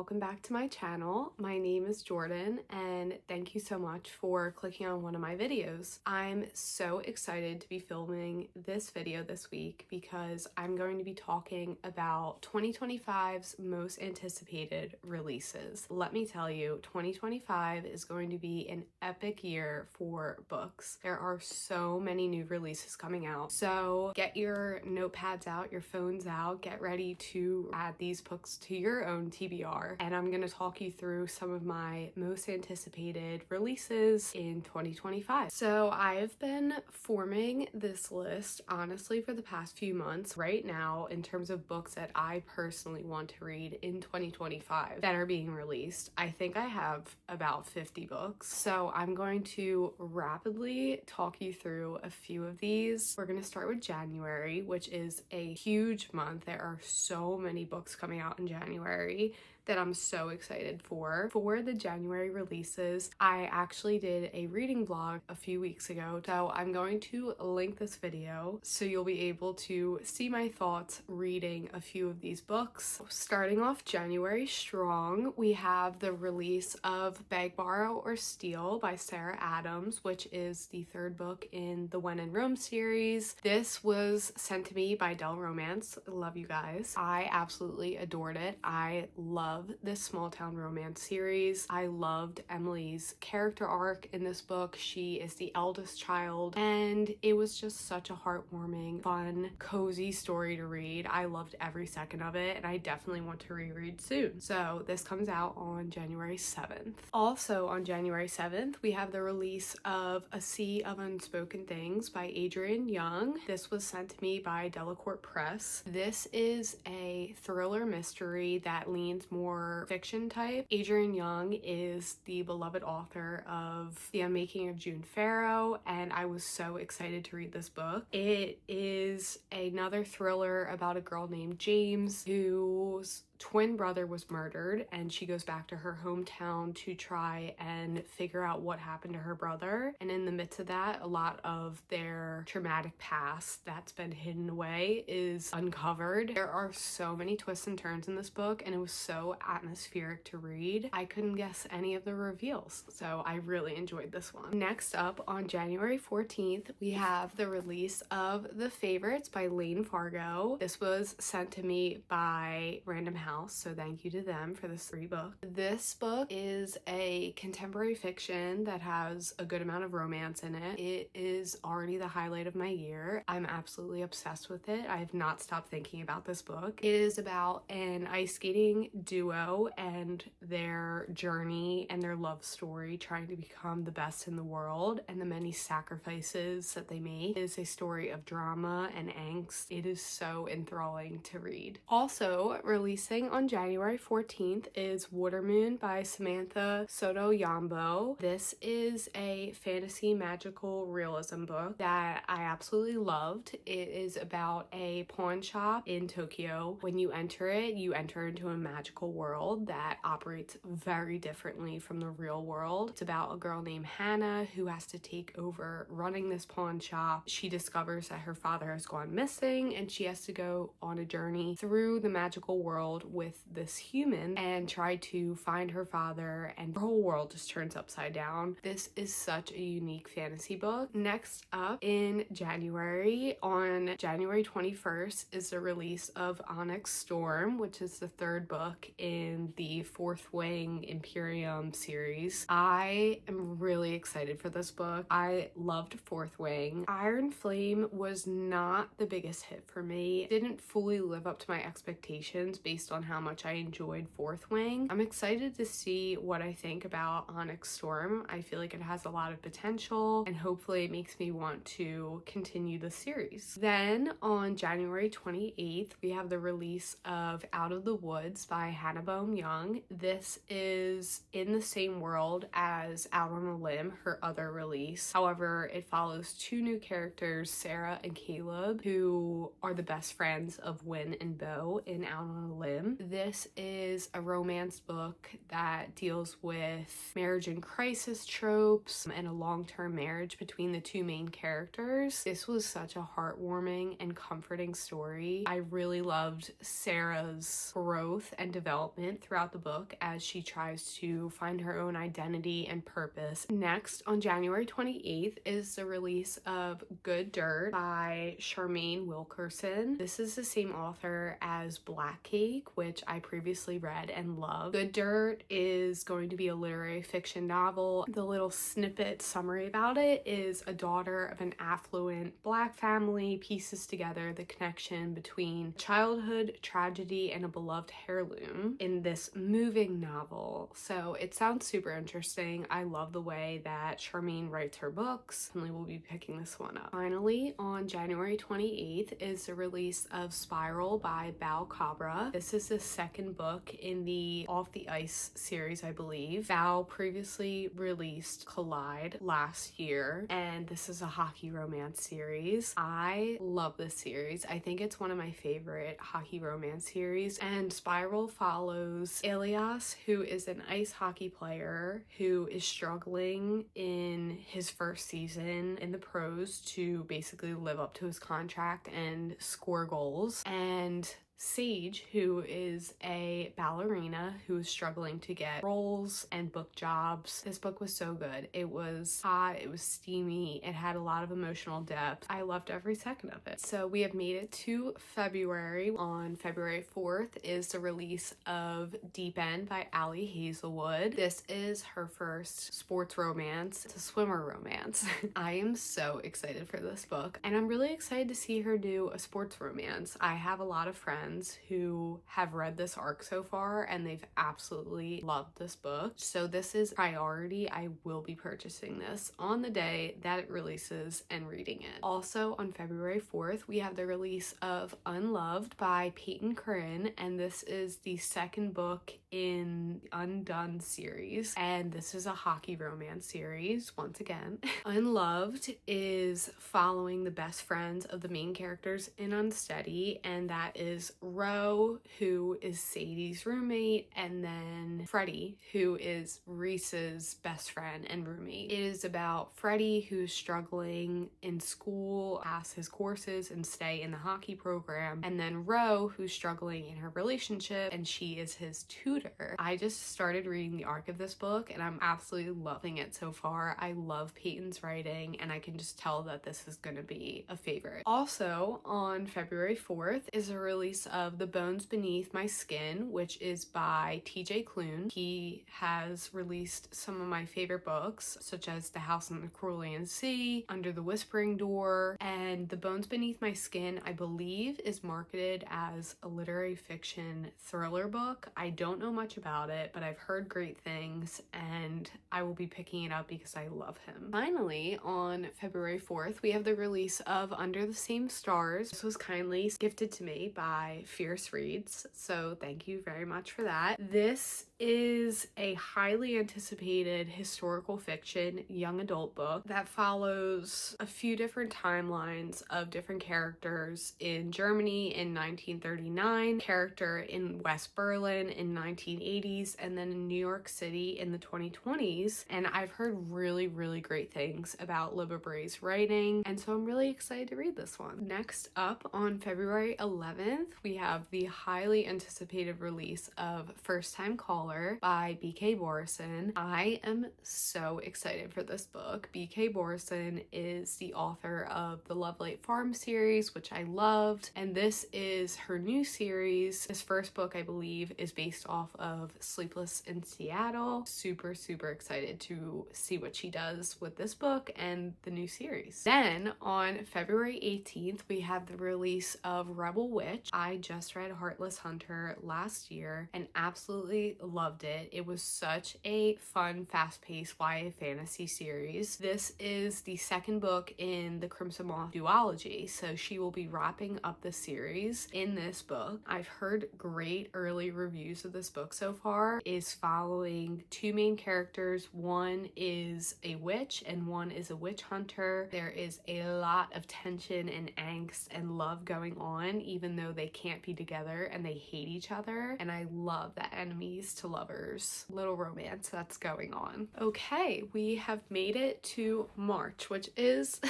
welcome back to my channel. My name is Jordan and thank you so much for clicking on one of my videos. I'm so excited to be filming this video this week because I'm going to be talking about 2025's most anticipated releases. Let me tell you, 2025 is going to be an epic year for books. There are so many new releases coming out. So get your notepads out, your phones out, get ready to add these books to your own TBR, and I'm going to talk you through some of my most anticipated releases in 2025. So I've been forming this list honestly for the past few months. Right now, in terms of books that I personally want to read in 2025 that are being released, I think I have about 50 books. So I'm going to rapidly talk you through a few of these. We're going to start with January, which is a huge month. There are so many books coming out in January that I'm so excited for. For the January releases, I actually did a reading vlog a few weeks ago, so I'm going to link this video so you'll be able to see my thoughts reading a few of these books. Starting off January strong, we have the release of Beg, Borrow, or Steal by Sarah Adams, which is the third book in the When in Rome series. This was sent to me by Dell Romance. Love you guys. I absolutely adored it. I love this small town romance series. I loved Emily's character arc in this book. She is the eldest child, and it was just such a heartwarming, fun, cozy story to read. I loved every second of it, and I definitely want to reread soon. So this comes out on January 7th. Also on January 7th, we have the release of A Sea of Unspoken Things by Adrienne Young. This was sent to me by Delacorte Press. This is a thriller mystery that leans more fiction type. Adrienne Young is the beloved author of The Unmaking of June Farrow, and I was so excited to read this book. It is another thriller about a girl named James whose twin brother was murdered, and she goes back to her hometown to try and figure out what happened to her brother. And in the midst of that, a lot of their traumatic past that's been hidden away is uncovered. There are so many twists and turns in this book, and it was so atmospheric to read. I couldn't guess any of the reveals, so I really enjoyed this one. Next up, on January 14th, we have the release of The Favorites by Lane Fargo. This was sent to me by Random House, so thank you to them for this free book. This book is a contemporary fiction that has a good amount of romance in it. It is already the highlight of my year. I'm absolutely obsessed with it. I have not stopped thinking about this book. It is about an ice skating duo and their journey and their love story trying to become the best in the world and the many sacrifices that they make. It is a story of drama and angst. It is so enthralling to read. Also releasing on January 14th is Watermoon by Samantha Soto Yambo. This is a fantasy magical realism book that I absolutely loved. It is about a pawn shop in Tokyo. When you enter it, you enter into a magical world that operates very differently from the real world. It's about a girl named Hannah who has to take over running this pawn shop. She discovers that her father has gone missing, and she has to go on a journey through the magical world with this human and try to find her father, and her whole world just turns upside down. This is such a unique fantasy book. Next up in January, on January 21st, is the release of Onyx Storm, which is the third book in the Fourth Wing Imperium series. I am really excited for this book. I loved Fourth Wing. Iron Flame was not the biggest hit for me. It didn't fully live up to my expectations based on how much I enjoyed Fourth Wing. I'm excited to see what I think about Onyx Storm. I feel like it has a lot of potential, and hopefully it makes me want to continue the series. Then on January 28th, we have the release of Out of the Woods by Hannah Boehm Young. This is in the same world as Out on a Limb, her other release. However, it follows two new characters, Sarah and Caleb, who are the best friends of Win and Bo in Out on a Limb. Him. This is a romance book that deals with marriage in crisis tropes and a long-term marriage between the two main characters. This was such a heartwarming and comforting story. I really loved Sarah's growth and development throughout the book as she tries to find her own identity and purpose. Next, on January 28th is the release of Good Dirt by Charmaine Wilkerson. This is the same author as Black Cake, which I previously read and loved. Good Dirt is going to be a literary fiction novel. The little snippet summary about it is a daughter of an affluent Black family pieces together the connection between childhood tragedy and a beloved heirloom in this moving novel. So it sounds super interesting. I love the way that Charmaine writes her books. Definitely will be picking this one up. Finally, on January 28th is the release of Spiral by Bao Cabra. This is the second book in the Off the Ice series, I believe. Bao previously released Collide last year, and this is a hockey romance series. I love this series. I think it's one of my favorite hockey romance series, and Spiral follows Elias, who is an ice hockey player who is struggling in his first season in the pros to basically live up to his contract and score goals, and Sage, who is a ballerina who is struggling to get roles and book jobs. This book was so good. It was hot, it was steamy, it had a lot of emotional depth. I loved every second of it. So we have made it to February. On February 4th is the release of Deep End by Allie Hazelwood. This is her first sports romance. It's a swimmer romance. I am so excited for this book, and I'm really excited to see her do a sports romance. I have a lot of friends who have read this arc so far and they've absolutely loved this book. So this is priority. I will be purchasing this on the day that it releases and reading it. Also on February 4th, we have the release of Unloved by Peyton Curran, and this is the second book in the Undone series, and this is a hockey romance series once again. Unloved is following the best friends of the main characters in Unsteady, and that is Ro, who is Sadie's roommate, and then Freddie, who is Reese's best friend and roommate. It is about Freddie, who's struggling in school, pass his courses and stay in the hockey program, and then Ro, who's struggling in her relationship and she is his tutor. I just started reading the arc of this book and I'm absolutely loving it so far. I love Peyton's writing and I can just tell that this is going to be a favorite. Also on February 4th is a release of The Bones Beneath My Skin, which is by TJ Klune. He has released some of my favorite books, such as The House on the Cerulean Sea, Under the Whispering Door, and The Bones Beneath My Skin, I believe, is marketed as a literary fiction thriller book. I don't know much about it, but I've heard great things and I will be picking it up because I love him. Finally, on February 4th, we have the release of Under the Same Stars. This was kindly gifted to me by Fierce Reads, so thank you very much for that. This is a highly anticipated historical fiction young adult book that follows a few different timelines of different characters in Germany in 1939, character in West Berlin in 1980s, and then in New York City in the 2020s. And I've heard really great things about Libba Bray's writing, and so I'm really excited to read this one. Next up, on February 11th, we have the highly anticipated release of First Time Caller by B.K. Borison. I am so excited for this book. B.K. Borison is the author of the Love Light Farm series, which I loved, and this is her new series. This first book, I believe, is based off of Sleepless in Seattle. Super excited to see what she does with this book and the new series. Then on February 18th, we have the release of Rebel Witch. I just read Heartless Hunter last year and absolutely loved it. It was such a fun, fast-paced YA fantasy series. This is the second book in the Crimson Moth duology, so she will be wrapping up the series in this book. I've heard great early reviews of this book so far is following two main characters. One is a witch and one is a witch hunter. There is a lot of tension and angst and love going on, even though they can't be together and they hate each other. And I love that enemies to lovers little romance that's going on. Okay, we have made it to March, which is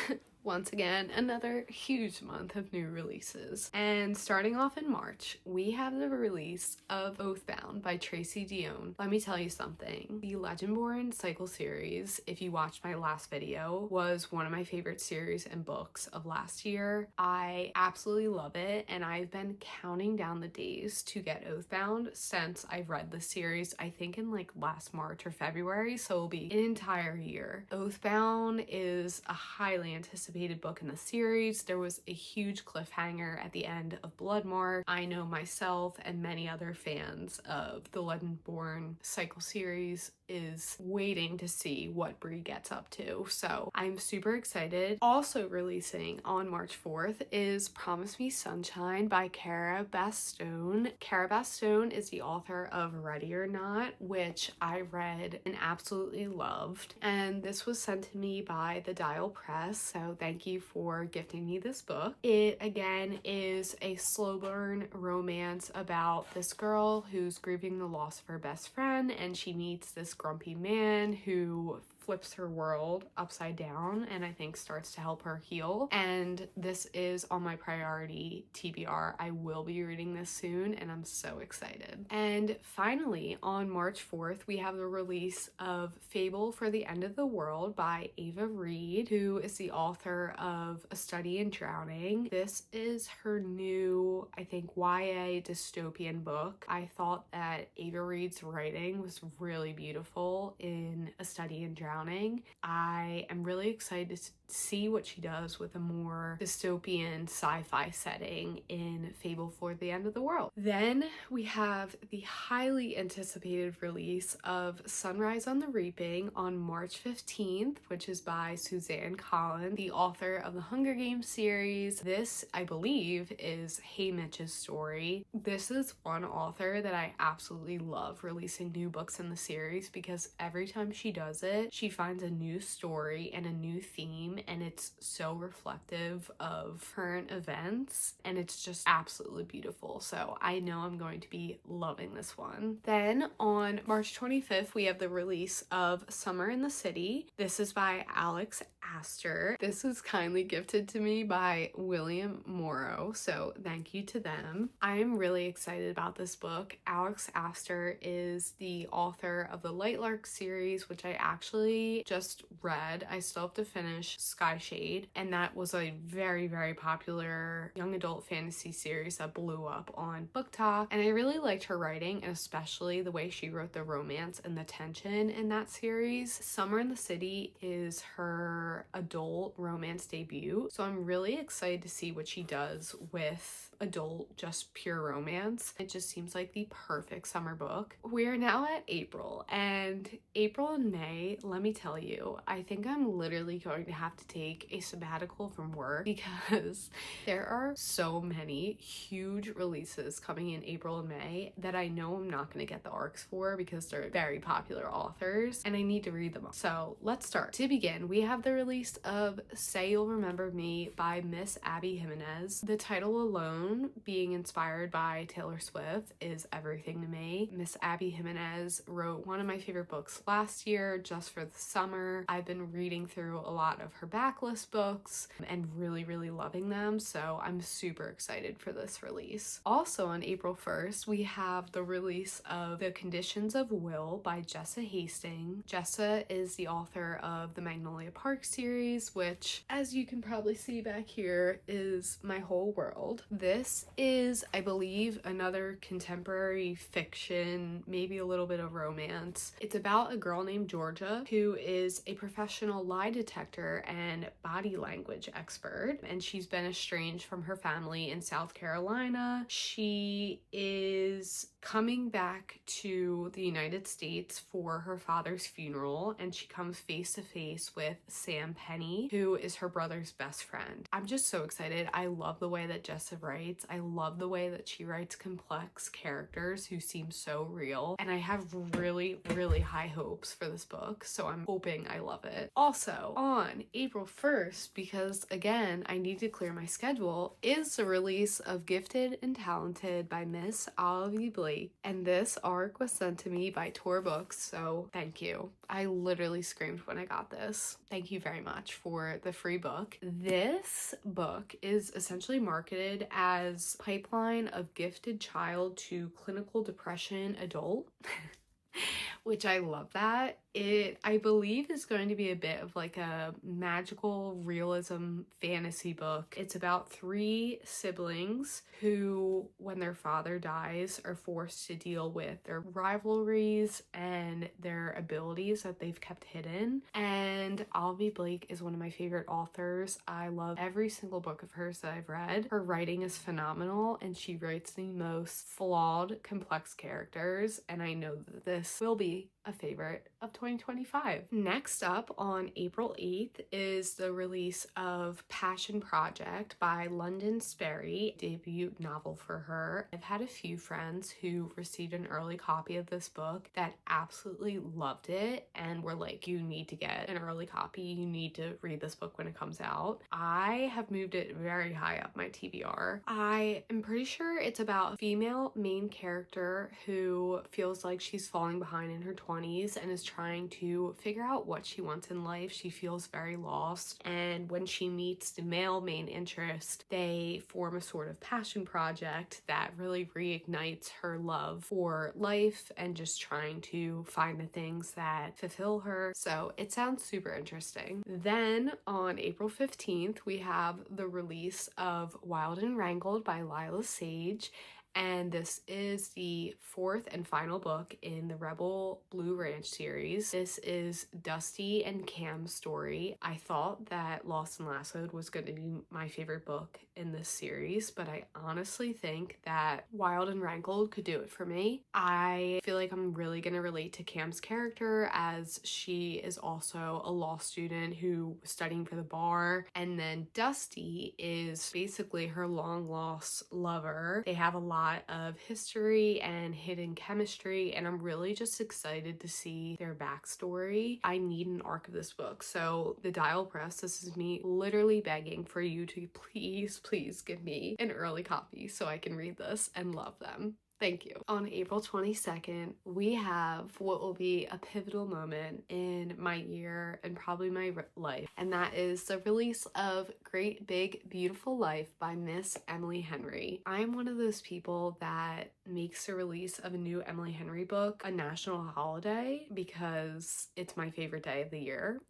once again, another huge month of new releases. And starting off in March, we have the release of Oathbound by Tracy Deonne. Let me tell you something. The Legendborn Cycle series, if you watched my last video, was one of my favorite series and books of last year. I absolutely love it, and I've been counting down the days to get Oathbound since I've read the series, I think in like last March or February, so it'll be an entire year. Oathbound is a highly anticipated book in the series. There was a huge cliffhanger at the end of Bloodmark. I know myself and many other fans of the Legendborn Cycle series is waiting to see what Bree gets up to, so I'm super excited. Also releasing on March 4th is Promise Me Sunshine by Cara Bastone. Cara Bastone is the author of Ready or Not, which I read and absolutely loved, and this was sent to me by the Dell Press, so thank you for gifting me this book. It again is a slow burn romance about this girl who's grieving the loss of her best friend, and she meets this grumpy man who flips her world upside down and I think starts to help her heal. And this is on my priority TBR. I will be reading this soon and I'm so excited. And finally, on March 4th, we have the release of Fable For the End of the World by Ava Reid, who is the author of A Study in Drowning. This is her new, I think, YA dystopian book. I thought that Ava Reid's writing was really beautiful in A Study in Drowning. I am really excited to see what she does with a more dystopian sci-fi setting in Fable For the End of the World. Then we have the highly anticipated release of Sunrise on the Reaping on March 15th, which is by Suzanne Collins, the author of the Hunger Games series. This, I believe, is Haymitch's story. This is one author that I absolutely love releasing new books in the series because every time she does it, she finds a new story and a new theme, and it's so reflective of current events, and it's just absolutely beautiful. So I know I'm going to be loving this one. Then on March 25th, we have the release of Summer in the City. This is by Alex Astor. This was kindly gifted to me by William Morrow, so thank you to them. I am really excited about this book. Alex Astor is the author of the Lightlark series, which I actually just read. I still have to finish Sky Shade, and that was a very, very popular young adult fantasy series that blew up on BookTok, and I really liked her writing, and especially the way she wrote the romance and the tension in that series. Summer in the City is her adult romance debut, so I'm really excited to see what she does with adult, just pure romance. It just seems like the perfect summer book. We're now at April, and April and May, let me tell you, I think I'm literally going to have to take a sabbatical from work because there are so many huge releases coming in April and May that I know I'm not going to get the arcs for because they're very popular authors and I need to read them all. So let's start. To begin, we have the release of Say You'll Remember Me by Miss Abby Jimenez. The title alone, being inspired by Taylor Swift, is everything to me. Miss Abby Jimenez wrote one of my favorite books last year, Just for the Summer. I've been reading through a lot of her backlist books and really, really loving them, so I'm super excited for this release. Also on April 1st, we have the release of The Conditions of Will by Jessa Hastings. Jessa is the author of the Magnolia Park series, which, as you can probably see back here, is my whole world. This is, I believe, another contemporary fiction, maybe a little bit of romance. It's about a girl named Georgia who is a professional lie detector and body language expert, and she's been estranged from her family in South Carolina. She is coming back to the United States for her father's funeral, and she comes face to face with Sam Penny, who is her brother's best friend. I'm just so excited. I love the way that Jessa writes. I love the way that she writes complex characters who seem so real, and I have really, really high hopes for this book, so I'm hoping I love it. Also, on April 1st, because again, I need to clear my schedule, is the release of Gifted and Talented by Miss Olivia Blake, and this arc was sent to me by Tor Books, so thank you. I literally screamed when I got this. Thank you very much for the free book. This book is essentially marketed as pipeline of gifted child to clinical depression adult. Which I love that. It, I believe, is going to be a bit of like a magical realism fantasy book. It's about 3 siblings who, when their father dies, are forced to deal with their rivalries and their abilities that they've kept hidden. And Olivia Blake is one of my favorite authors. I love every single book of hers that I've read. Her writing is phenomenal, and she writes the most flawed, complex characters, and I know that this will be a favorite of 2025. Next up on April 8th is the release of Passion Project by London Sperry, debut novel for her. I've had a few friends who received an early copy of this book that absolutely loved it and were like, you need to get an early copy, you need to read this book when it comes out. I have moved it very high up my TBR. I am pretty sure it's about a female main character who feels like she's falling behind in her 20s and is trying to figure out what she wants in life. She feels very lost, and when she meets the male main interest, they form a sort of passion project that really reignites her love for life and just trying to find the things that fulfill her. So it sounds super interesting. Then on April 15th, we have the release of Wild and Wrangled by Lila Sage. And this is the 4th and final book in the Rebel Blue Ranch series. This is Dusty and Cam's story. I thought that Lost and Lassoed was going to be my favorite book in this series, but I honestly think that Wild and Wrangled could do it for me. I feel like I'm really going to relate to Cam's character, as she is also a law student who was studying for the bar, and then Dusty is basically her long lost lover. They have a lot of history and hidden chemistry, and I'm really just excited to see their backstory. I need an arc of this book. So the Delacorte Press, this is me literally begging for you to please give me an early copy so I can read this and love them. Thank you. On April 22nd, we have what will be a pivotal moment in my year and probably my life, and that is the release of Great Big Beautiful Life by Miss Emily Henry. I'm one of those people that makes the release of a new Emily Henry book a national holiday because it's my favorite day of the year.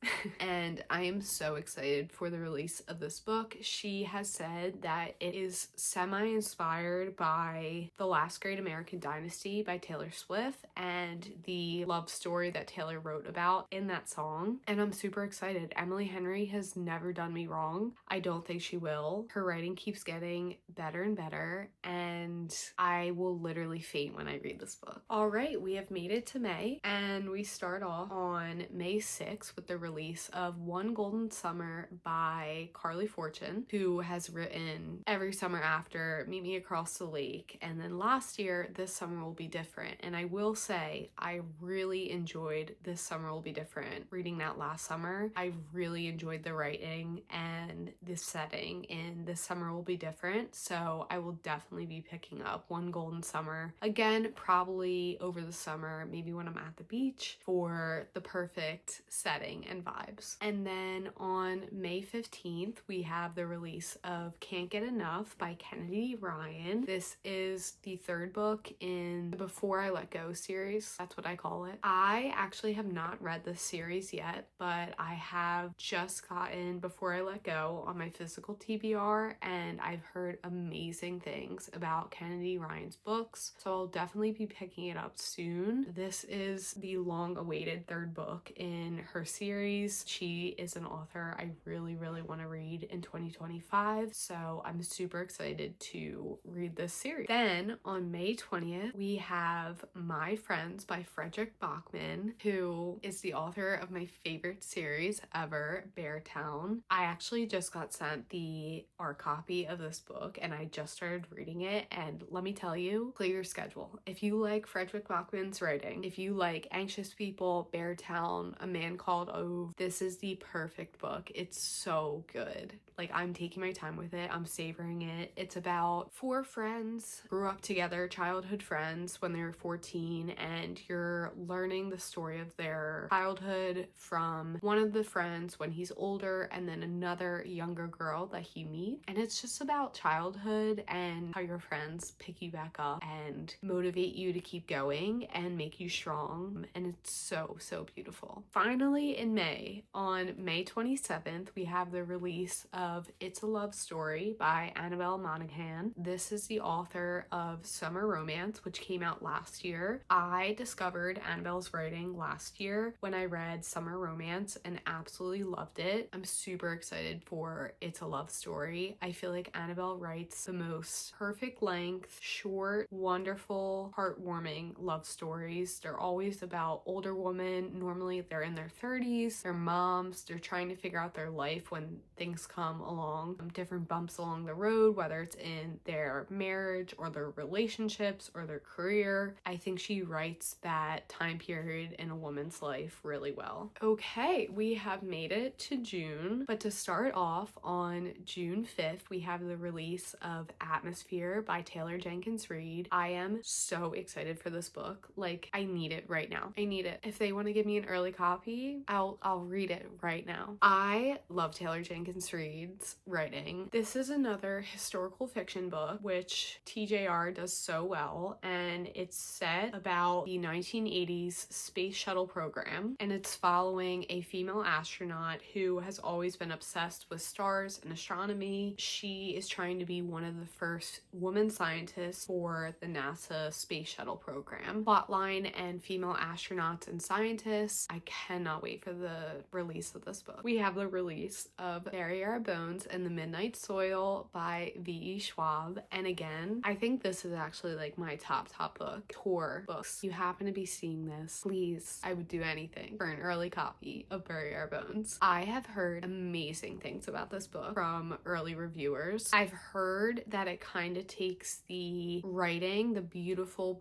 And I am so excited for the release of this book. She has said that it is semi-inspired by The Last Great American Dynasty by Taylor Swift and the love story that Taylor wrote about in that song. And I'm super excited. Emily Henry has never done me wrong. I don't think she will. Her writing keeps getting better and better, and I will literally faint when I read this book. All right, we have made it to May, and we start off on May 6th with the release of One Golden Summer by Carly Fortune, who has written Every Summer After, Meet Me Across the Lake, and then last year, This Summer Will Be Different. And I will say, I really enjoyed This Summer Will Be Different. Reading that last summer, I really enjoyed the writing and the setting in This Summer Will Be Different, so I will definitely be picking up One Golden Summer again, probably over the summer, maybe when I'm at the beach, for the perfect setting and vibes. And then on May 15th, we have the release of Can't Get Enough by Kennedy Ryan. This is the 3rd book in the Before I Let Go series. That's what I call it. I actually have not read this series yet, but I have just gotten Before I Let Go on my physical TBR, and I've heard amazing things about Kennedy Ryan's books, so I'll definitely be picking it up soon. This is the long-awaited 3rd book in her series. She is an author I really want to read in 2025, so I'm super excited to read this series. Then on May May 20th, we have My Friends by Frederick Bachman, who is the author of my favorite series ever, Beartown. I actually just got sent the art copy of this book and I just started reading it, and let me tell you, clear your schedule. If you like Frederick Bachman's writing, if you like Anxious People, Beartown, A Man Called Ove, this is the perfect book. It's so good. Like, I'm taking my time with it. I'm savoring it. It's about 4 friends, grew up together, childhood friends when they were 14, and you're learning the story of their childhood from one of the friends when he's older and then another younger girl that he meets. And it's just about childhood and how your friends pick you back up and motivate you to keep going and make you strong. And it's so, so beautiful. Finally, in May, on May 27th, we have the release of It's a Love Story by Annabelle Monaghan. This is the author of Summer Romance, which came out last year. I discovered Annabelle's writing last year when I read Summer Romance and absolutely loved it. I'm super excited for It's a Love Story. I feel like Annabelle writes the most perfect length, short, wonderful, heartwarming love stories. They're always about older women. Normally they're in their 30s, they're moms, they're trying to figure out their life when things come along, different bumps along the road, whether it's in their marriage or their relationships or their career. I think she writes that time period in a woman's life really well. Okay, we have made it to June, but to start off, on June 5th, we have the release of Atmosphere by Taylor Jenkins Reid. I am so excited for this book. Like, I need it right now. I need it. If they want to give me an early copy, I'll read it right now. I love Taylor Jenkins Reid's writing. This is another historical fiction book, which TJR does so well, and it's set about the 1980s space shuttle program, and it's following a female astronaut who has always been obsessed with stars and astronomy. She is trying to be one of the first women scientists for the NASA space shuttle program. Plotline and female astronauts and scientists. I cannot wait for the release of this book. We have the release of Bury Our Bones and the Midnight Soil by V.E. Schwab, and again, I think this is actually like my top book. Tour books. If you happen to be seeing this, please, I would do anything for an early copy of Bury Our Bones. I have heard amazing things about this book from early reviewers. I've heard that it kind of takes the writing, the beautiful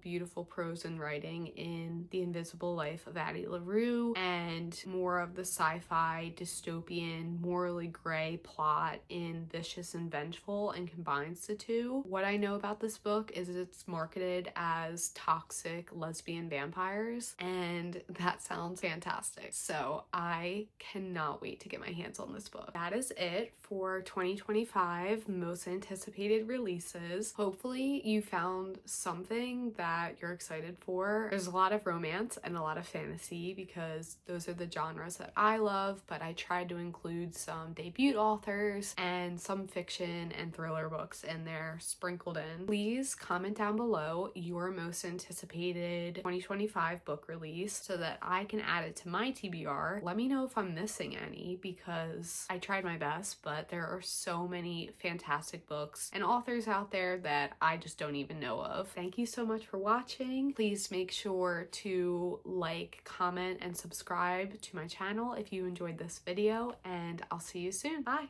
prose and writing in The Invisible Life of Addie LaRue, and more of the sci-fi, dystopian, morally gray plot in Vicious and Vengeful, and combines the two. What I know about this book is it's marketed as toxic lesbian vampires, and that sounds fantastic. So I cannot wait to get my hands on this book. That is it for 2025 most anticipated releases. Hopefully you found something that you're excited for. There's a lot of romance and a lot of fantasy because those are the genres that I love, but I tried to include some debut authors and some fiction and thriller books in there sprinkled in. Please comment down below your most anticipated 2025 book release so that I can add it to my TBR. Let me know if I'm missing any because I tried my best, but there are so many fantastic books and authors out there that I just don't even know of. Thank you so much for watching. Please make sure to like, comment, and subscribe to my channel if you enjoyed this video, and I'll see you soon. Bye!